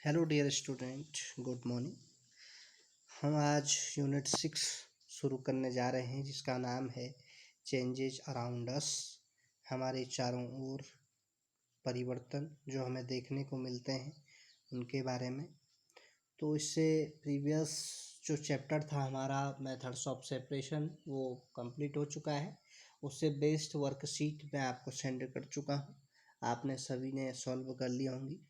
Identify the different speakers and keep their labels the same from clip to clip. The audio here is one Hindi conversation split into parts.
Speaker 1: Hello dear student, good morning. हम आज यूनिट 6 शुरू करने जा रहे हैं जिसका नाम है चेंजेज अराउंड अस। हमारे चारों ओर परिवर्तन जो हमें देखने को मिलते हैं उनके बारे में। तो इससे प्रीवियस जो चैप्टर था हमारा मेथड्स ऑफ सेपरेशन वो कंप्लीट हो चुका है। उससे बेस्ड वर्कशीट मैं आपको सेंड कर चुका हूँ, आपने सभी ने सॉल्व कर ली होंगी।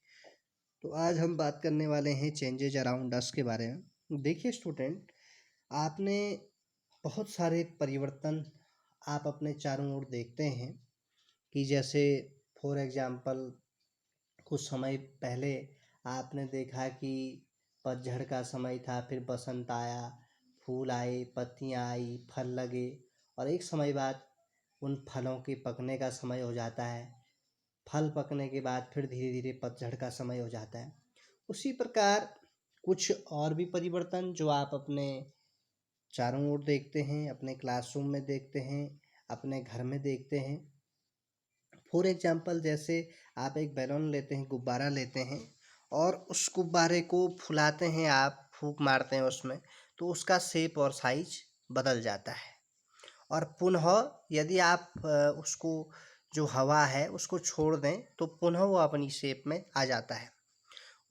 Speaker 1: तो आज हम बात करने वाले हैं चेंजेज अराउंड अस के बारे में। देखिए स्टूडेंट, आपने बहुत सारे परिवर्तन आप अपने चारों ओर देखते हैं कि जैसे फॉर एग्जांपल कुछ समय पहले आपने देखा कि पतझड़ का समय था, फिर बसंत आया, फूल आए, पत्तियां आई, फल लगे और एक समय बाद उन फलों के पकने का समय हो जाता है। फल पकने के बाद फिर धीरे धीरे पतझड़ का समय हो जाता है। उसी प्रकार कुछ और भी परिवर्तन जो आप अपने चारों ओर देखते हैं, अपने क्लासरूम में देखते हैं, अपने घर में देखते हैं। फॉर एग्जांपल जैसे आप एक बैलून लेते हैं, गुब्बारा लेते हैं और उस गुब्बारे को फुलाते हैं, आप फूंक मारते हैं उसमें, तो उसका शेप और साइज बदल जाता है। और पुनः यदि आप उसको जो हवा है उसको छोड़ दें तो पुनः वो अपनी शेप में आ जाता है।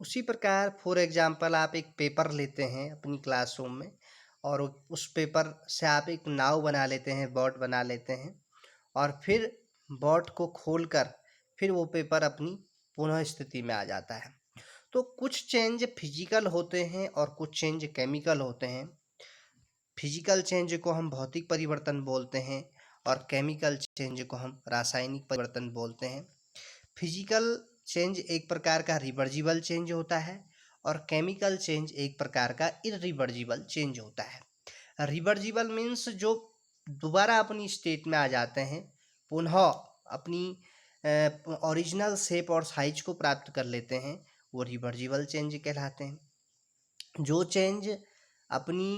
Speaker 1: उसी प्रकार फॉर एग्जांपल आप एक पेपर लेते हैं अपनी क्लासरूम में और उस पेपर से आप एक नाव बना लेते हैं, बोट बना लेते हैं और फिर बोट को खोलकर फिर वो पेपर अपनी पुनः स्थिति में आ जाता है। तो कुछ चेंज फिजिकल होते हैं और कुछ चेंज केमिकल होते हैं। फिजिकल चेंज को हम भौतिक परिवर्तन बोलते हैं और केमिकल चेंज को हम रासायनिक परिवर्तन बोलते हैं। फिजिकल चेंज एक प्रकार का रिवर्जिबल चेंज होता है और केमिकल चेंज एक प्रकार का इरिवर्जिबल चेंज होता है। रिवर्जिबल मीन्स जो दोबारा अपनी स्टेट में आ जाते हैं, पुनः अपनी ओरिजिनल शेप और साइज को प्राप्त कर लेते हैं, वो रिवर्जिबल चेंज कहलाते हैं। जो चेंज अपनी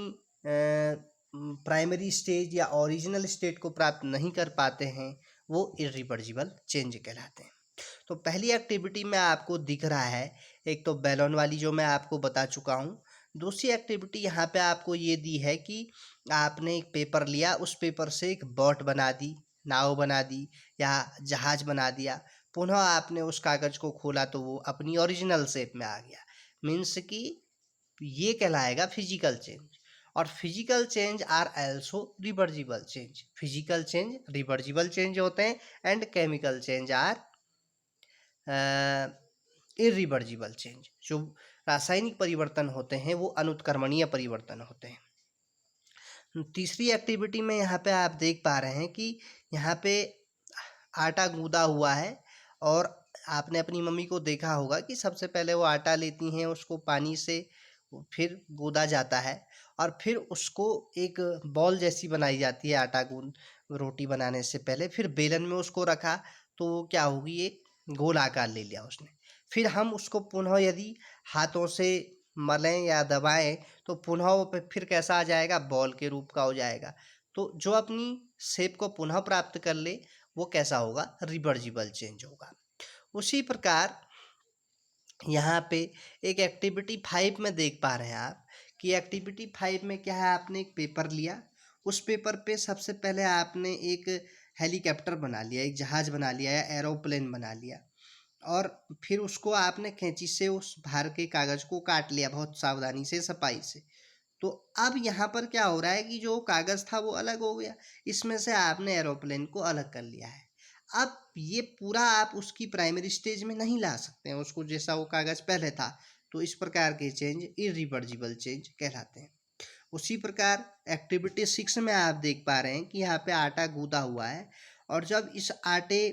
Speaker 1: प्राइमरी स्टेज या ओरिजिनल स्टेट को प्राप्त नहीं कर पाते हैं वो इरिवर्जिबल चेंज कहलाते हैं। तो पहली एक्टिविटी में आपको दिख रहा है, एक तो बैलून वाली जो मैं आपको बता चुका हूँ। दूसरी एक्टिविटी यहाँ पे आपको ये दी है कि आपने एक पेपर लिया, उस पेपर से एक बोट बना दी, नाव बना दी या जहाज बना दिया। पुनः आपने उस कागज़ को खोला तो वो अपनी ओरिजिनल शेप में आ गया। मीन्स कि ये कहलाएगा फिजिकल चेंज। और physical change are also reversible change. Physical change reversible change होते हैं and chemical change are irreversible change. जो रासायनिक परिवर्तन होते हैं वो अनुत्क्रमणीय परिवर्तन होते हैं। तीसरी एक्टिविटी में यहाँ पे आप देख पा रहे हैं कि यहाँ पे आटा गूंदा हुआ है और आपने अपनी मम्मी को देखा होगा कि सबसे पहले वो आटा लेती हैं, उसको पानी से फिर गूंदा जाता है और फिर उसको एक बॉल जैसी बनाई जाती है आटा गूंद रोटी बनाने से पहले। फिर बेलन में उसको रखा तो वो क्या होगी, एक गोल आकार ले लिया उसने। फिर हम उसको पुनः यदि हाथों से मलें या दबाएं तो पुनः वो फिर कैसा आ जाएगा, बॉल के रूप का हो जाएगा। तो जो अपनी शेप को पुनः प्राप्त कर ले वो कैसा होगा, रिवर्जिबल चेंज होगा। उसी प्रकार यहाँ पे एक एक्टिविटी 5 में देख पा रहे हैं आप कि एक्टिविटी 5 में क्या है, आपने एक पेपर लिया, उस पेपर पे सबसे पहले आपने एक हेलीकॉप्टर बना लिया, एक जहाज बना लिया या एरोप्लेन बना लिया और फिर उसको आपने कैंची से उस बाहर के कागज़ को काट लिया बहुत सावधानी से, सफाई से। तो अब यहाँ पर क्या हो रहा है कि जो कागज़ था वो अलग हो गया, इसमें से आपने एरोप्लेन को अलग कर लिया है। अब ये पूरा आप उसकी प्राइमरी स्टेज में नहीं ला सकते हैं उसको, जैसा वो कागज़ पहले था। तो इस प्रकार के चेंज इरिवर्जिबल चेंज कहलाते हैं। उसी प्रकार एक्टिविटी 6 में आप देख पा रहे हैं कि यहाँ पे आटा गूंदा हुआ है और जब इस आटे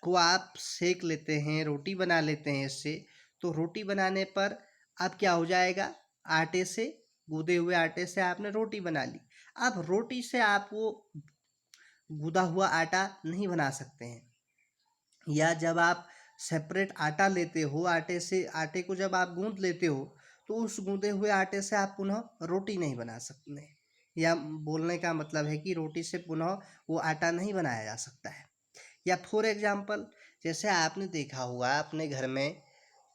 Speaker 1: को आप सेक लेते हैं, रोटी बना लेते हैं इससे, तो रोटी बनाने पर अब क्या हो जाएगा, आटे से, गूंदे हुए आटे से आपने रोटी बना ली। अब रोटी से आप वो गूंदा हुआ आटा नहीं बना सकते हैं, या जब आप सेपरेट आटा लेते हो, आटे से आटे को जब आप गूंद लेते हो तो उस गूंदे हुए आटे से आप पुनः रोटी नहीं बना सकते। या बोलने का मतलब है कि रोटी से पुनः वो आटा नहीं बनाया जा सकता है। या फॉर एग्जांपल जैसे आपने देखा होगा अपने घर में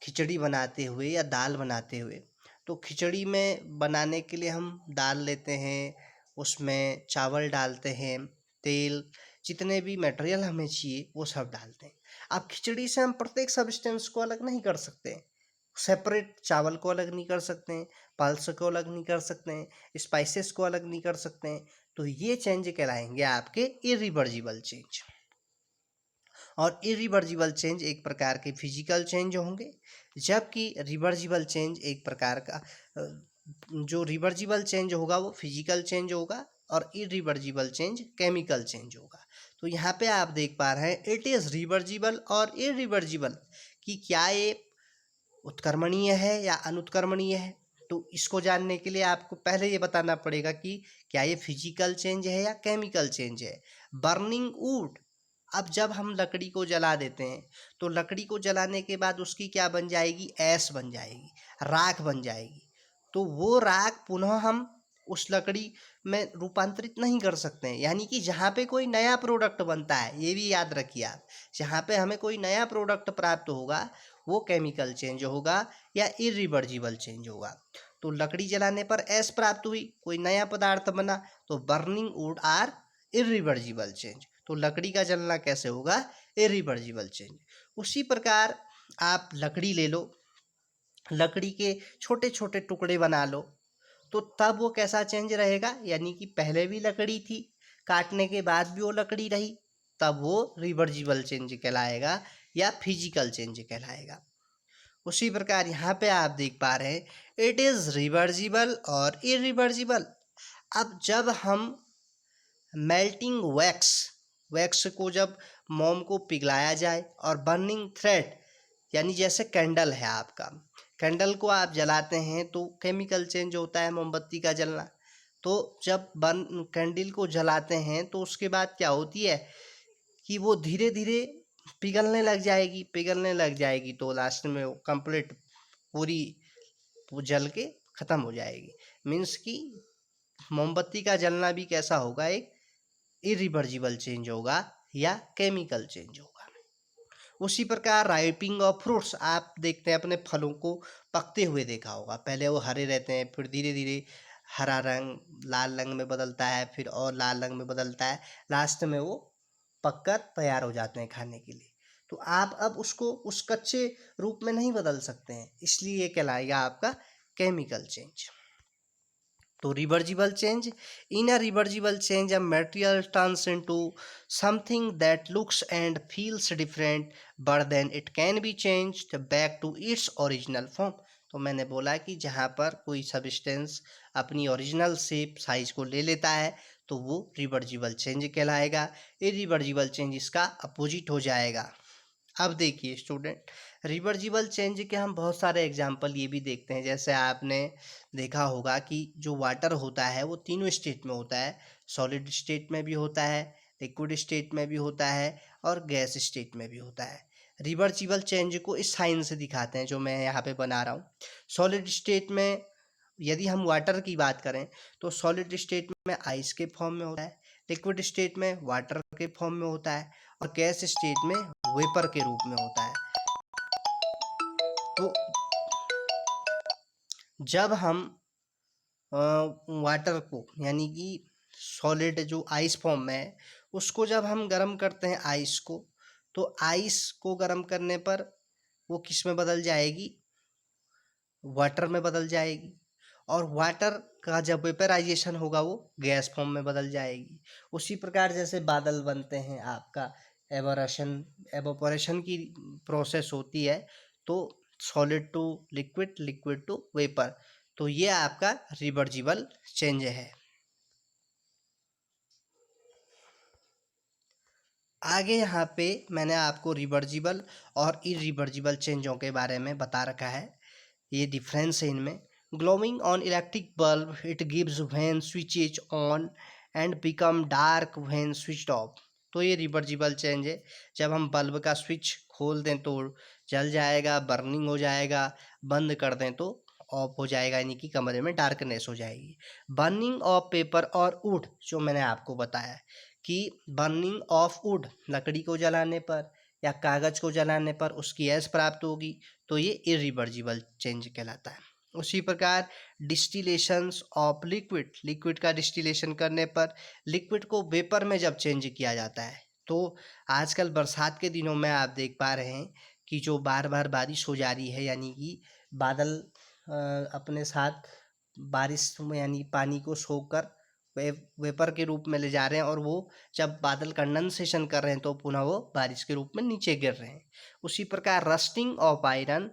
Speaker 1: खिचड़ी बनाते हुए या दाल बनाते हुए, तो खिचड़ी में बनाने के लिए हम दाल लेते हैं, उसमें चावल डालते हैं, तेल, जितने भी मटेरियल हमें चाहिए वो सब डालते हैं। अब खिचड़ी से हम प्रत्येक सब्सटेंस को अलग नहीं कर सकते, सेपरेट चावल को अलग नहीं कर सकते हैं, पल्स को अलग नहीं कर सकते हैं, स्पाइसेस को अलग नहीं कर सकते हैं। तो ये चेंज कहलाएंगे आपके इरिवर्जिबल चेंज। और इरिवर्जिबल चेंज एक प्रकार के फिजिकल चेंज होंगे, जबकि रिवर्जिबल चेंज एक प्रकार का जो रिवर्जिबल चेंज होगा वो फिजिकल चेंज होगा और इरिवर्जिबल चेंज केमिकल चेंज होगा। तो यहाँ पे आप देख पा रहे हैं इट इज़ रिवर्जिबल और इरिवर्जिबल, कि क्या ये उत्क्रमणीय है या अनुत्क्रमणीय है। तो इसको जानने के लिए आपको पहले ये बताना पड़ेगा कि क्या ये फिजिकल चेंज है या केमिकल चेंज है। बर्निंग वुड, अब जब हम लकड़ी को जला देते हैं तो लकड़ी को जलाने के बाद उसकी क्या बन जाएगी, ऐश बन जाएगी, राख बन जाएगी। तो वो राख पुनः हम उस लकड़ी में रूपांतरित नहीं कर सकते हैं, यानी कि जहाँ पे कोई नया प्रोडक्ट बनता है, ये भी याद रखिए आप, जहाँ पे हमें कोई नया प्रोडक्ट प्राप्त होगा वो केमिकल चेंज होगा या इरिवर्जिबल चेंज होगा। तो लकड़ी जलाने पर ऐश प्राप्त हुई, कोई नया पदार्थ बना, तो burning would are irreversible change. तो लकड़ी का जलना कैसे होगा, इरिवर्जिबल चेंज। उसी प्रकार आप लकड़ी ले लो, लकड़ी के छोटे छोटे टुकड़े बना लो, तो तब वो कैसा चेंज रहेगा, यानी कि पहले भी लकड़ी थी, काटने के बाद भी वो लकड़ी रही, तब वो रिवर्जिबल चेंज कहलाएगा या फिजिकल चेंज कहलाएगा। उसी प्रकार यहाँ पे आप देख पा रहे हैं इट इज़ रिवर्जिबल और इरिवर्जिबल। अब जब हम मेल्टिंग वैक्स को जब मोम को पिघलाया जाए और बर्निंग थ्रेड, यानी जैसे कैंडल है आपका, कैंडल को आप जलाते हैं तो केमिकल चेंज होता है, मोमबत्ती का जलना। तो जब बर्न कैंडल को जलाते हैं तो उसके बाद क्या होती है कि वो धीरे धीरे पिघलने लग जाएगी, तो लास्ट में वो कंप्लीट पूरी वो जल के ख़त्म हो जाएगी। मीन्स कि मोमबत्ती का जलना भी कैसा होगा, एक इरिवर्जिबल चेंज होगा या केमिकल चेंज होगा। उसी प्रकार राइपिंग ऑफ फ्रूट्स, आप देखते हैं अपने फलों को पकते हुए देखा होगा, पहले वो हरे रहते हैं, फिर धीरे धीरे हरा रंग लाल रंग में बदलता है, फिर और लाल रंग में बदलता है, लास्ट में वो पककर तैयार हो जाते हैं खाने के लिए। तो आप अब उसको उस कच्चे रूप में नहीं बदल सकते हैं, इसलिए ये कहलाएगा आपका केमिकल चेंज। तो reversible change, in a reversible change a material turns into something that looks and feels different but then it can be changed back to its original form. तो मैंने बोला कि जहाँ पर कोई सब्सटेंस अपनी ओरिजिनल शेप साइज को ले लेता है तो वो रिवर्जिबल चेंज कहलाएगा। इरिवर्जिबल चेंज इसका अपोजिट हो जाएगा। अब देखिए स्टूडेंट, रिवर्जिबल चेंज के हम बहुत सारे एग्जाम्पल ये भी देखते हैं, जैसे आपने देखा होगा कि जो वाटर होता है वो तीनों स्टेट में होता है, सॉलिड स्टेट में भी होता है, लिक्विड स्टेट में भी होता है और गैस स्टेट में भी होता है। रिवर्जिबल चेंज को इस साइन से दिखाते हैं जो मैं यहाँ पे बना रहा हूँ। सॉलिड स्टेट में यदि हम वाटर की बात करें तो सॉलिड स्टेट में आइस के फॉर्म में होता है, लिक्विड स्टेट में वाटर के फॉर्म में होता है और गैस स्टेट में वेपर के रूप में होता है। तो जब हम वाटर को, यानी कि सॉलिड जो आइस फॉर्म में है, उसको जब हम गर्म करते हैं आइस को, तो आइस को गर्म करने पर वो किस में बदल जाएगी, वाटर में बदल जाएगी, और वाटर का जब वेपराइजेशन होगा वो गैस फॉर्म में बदल जाएगी। उसी प्रकार जैसे बादल बनते हैं, आपका एवोपरेशन की प्रोसेस होती है, तो solid to liquid, liquid to vapour, तो ये आपका रिवर्जिबल चेंज है। आगे यहाँ पे मैंने आपको रिवर्जिबल और इरिवर्जिबल चेंजों के बारे में बता रखा है, ये डिफरेंस है इनमें। Glowing on electric bulb it gives when switch is on and become dark when switched off. तो ये रिवर्जिबल चेंज है, जब हम बल्ब का स्विच खोल दें तो जल जाएगा, बर्निंग हो जाएगा, बंद कर दें तो ऑफ हो जाएगा, यानी कि कमरे में डार्कनेस हो जाएगी। बर्निंग ऑफ पेपर और वुड, जो मैंने आपको बताया कि बर्निंग ऑफ वुड, लकड़ी को जलाने पर, या कागज़ को जलाने पर उसकी ऐश प्राप्त होगी, तो ये इरिवर्जिबल चेंज कहलाता है। उसी प्रकार डिस्टिलेशंस ऑफ लिक्विड, लिक्विड का डिस्टिलेशन करने पर लिक्विड को वेपर में जब चेंज किया जाता है, तो आजकल बरसात के दिनों में आप देख पा रहे हैं कि जो बार बार बारिश हो जा रही है, यानी कि बादल अपने साथ बारिश में यानी पानी को सोखकर वेपर के रूप में ले जा रहे हैं, और वो जब बादल कंडेंसेशन कर रहे हैं तो पुनः वो बारिश के रूप में नीचे गिर रहे हैं। उसी प्रकार rusting of iron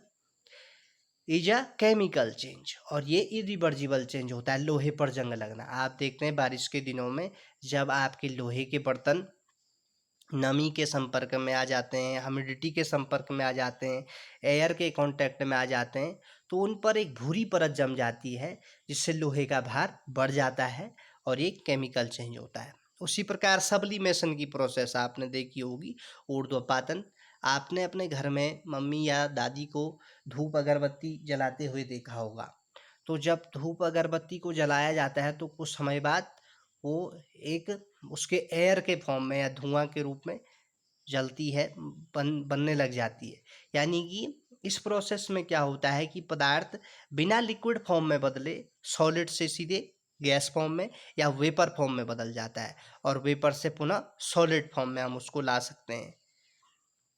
Speaker 1: is a chemical change, और ये इरिवर्जिबल चेंज होता है। लोहे पर जंग लगना, आप देखते हैं बारिश के दिनों में जब आपके लोहे के बर्तन नमी के संपर्क में आ जाते हैं, ह्यूमिडिटी के संपर्क में आ जाते हैं, एयर के कांटेक्ट में आ जाते हैं, तो उन पर एक भूरी परत जम जाती है, जिससे लोहे का भार बढ़ जाता है और एक केमिकल चेंज होता है। उसी प्रकार सब्लिमेशन की प्रोसेस आपने देखी होगी, ऊर्ध्वपातन। आपने अपने घर में मम्मी या दादी को धूप अगरबत्ती जलाते हुए देखा होगा। तो जब धूप अगरबत्ती को जलाया जाता है तो कुछ समय बाद वो एक उसके एयर के फॉर्म में या धुआं के रूप में जलती है, बनने लग जाती है। यानी कि इस प्रोसेस में क्या होता है कि पदार्थ बिना लिक्विड फॉर्म में बदले सॉलिड से सीधे गैस फॉर्म में या वेपर फॉर्म में बदल जाता है, और वेपर से पुनः सॉलिड फॉर्म में हम उसको ला सकते हैं।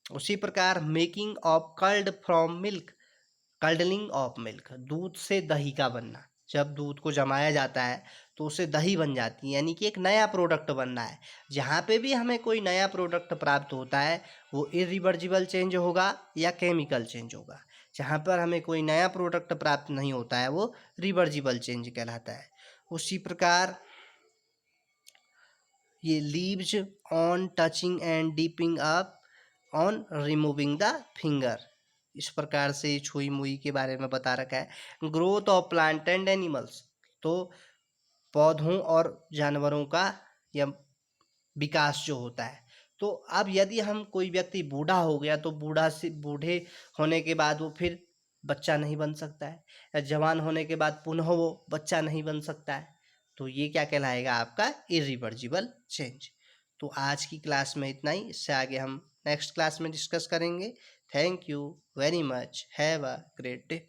Speaker 1: उसी प्रकार making of curd from milk, curdling of milk, दूध से दही का बनना। जब दूध को जमाया जाता है तो उससे दही बन जाती है, यानी कि एक नया प्रोडक्ट बनना है। जहाँ पे भी हमें कोई नया प्रोडक्ट प्राप्त होता है वो इरिवर्जिबल चेंज होगा या केमिकल चेंज होगा। जहाँ पर हमें कोई नया प्रोडक्ट प्राप्त नहीं होता है वो रिवर्जिबल चेंज कहलाता है। उसी प्रकार ये leaves on touching and डीपिंग up on removing the finger, इस प्रकार से छुई मुई के बारे में बता रखा है। Growth of plant and animals, तो पौधों और जानवरों का या विकास जो होता है। तो अब यदि हम कोई व्यक्ति बूढ़ा हो गया तो बूढ़े होने के बाद वो फिर बच्चा नहीं बन सकता है, या जवान होने के बाद पुनः वो बच्चा नहीं बन सकता है, तो ये क्या कहलाएगा आपका इरिवर्जिबल चेंज। तो आज की क्लास में इतना ही, इससे आगे हम नेक्स्ट क्लास में डिस्कस करेंगे। Thank you very much, have a great day.